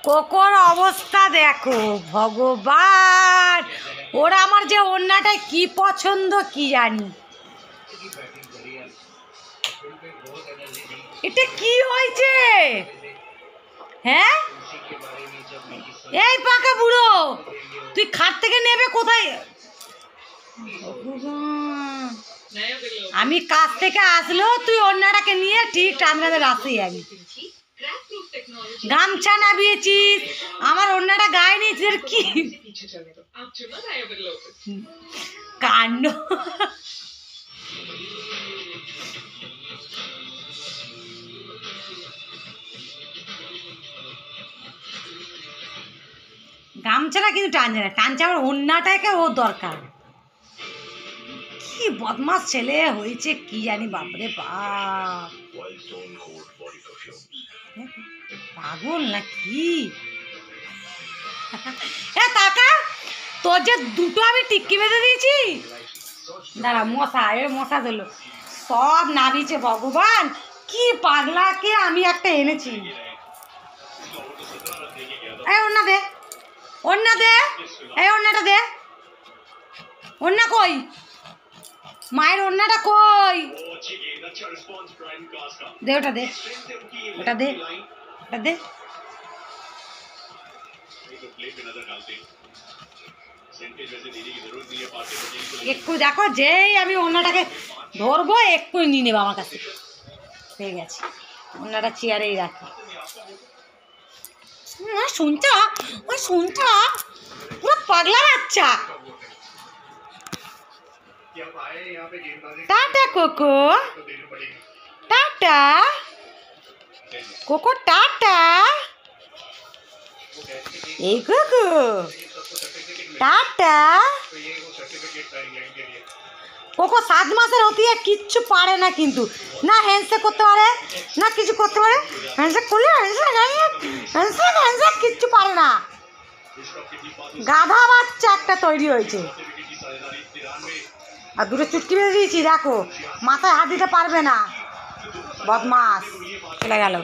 কোকোর অবস্থা দেখো ভগবান, ওরা আমার যে ওড়নাটায় কি পছন্দ কি জানি। এটা কি হয়েছে? হ্যাঁ এই পাকা বুড়ো, তুই খাট থেকে নেবে কোথায়? আমি কাজ থেকে আসলেও তুই ওড়নাটাকে নিয়ে ঠিক টানতে রাখি। আমি গামছা নামিয়েছিস, আমার ওড়নাটা গায়ে নিয়েছিস, কি কাণ্ড। গামছাটা কিন্তু টানছে না, টানছে আমার ওড়নাটাকে ওর দরকার। কি বদমাস ছেলে হয়েছে কি জানি, বাপরে বাপ, পাগল না কি? এ টাকা, তোর যে দুটো আমি টিক্কি বেঁধে দিয়েছি, দাঁড়া মশা, এ মশা দিল, সব নামিয়েছে। ভগবান কি পাগলাকে আমি একটা এনেছি। এই ওড়না দে, ওড়না দে, এই ওড়নাটা দে, ওড়না কই? মায়ের ওড়নাটা কই? দে ওটা, দে ওটা, দে ওটা দে। একটু দেখো, যেই আমি ওড়নাটাকে ধরবো একটু নিয়ে নেবো আমার কাছে। পেয়ে গেছি, ওড়নাটা চেয়ারেই রাখি। শুনছ ওই শুনছ, পুরো পাগলা বাচ্চা। Tata cocoa, tata cocoa, tata. এই কোকো টাটা। কোকো 7 মাসের হতে কিচ্ছু পারে না, কিন্তু না হ্যান্ডশেক করতে পারে না কিছু করতে পারে। হ্যান্ডশেক করলে হ্যান্ডশেক কিচ্ছু পারে না। গাধা বাচ্চা একটা তৈরি হয়েছে। আর দুটো চুটকি বেঁধে দিয়েছি, দেখো মাথায় হাত দিতে পারবে না, বদমাস চলে গেল।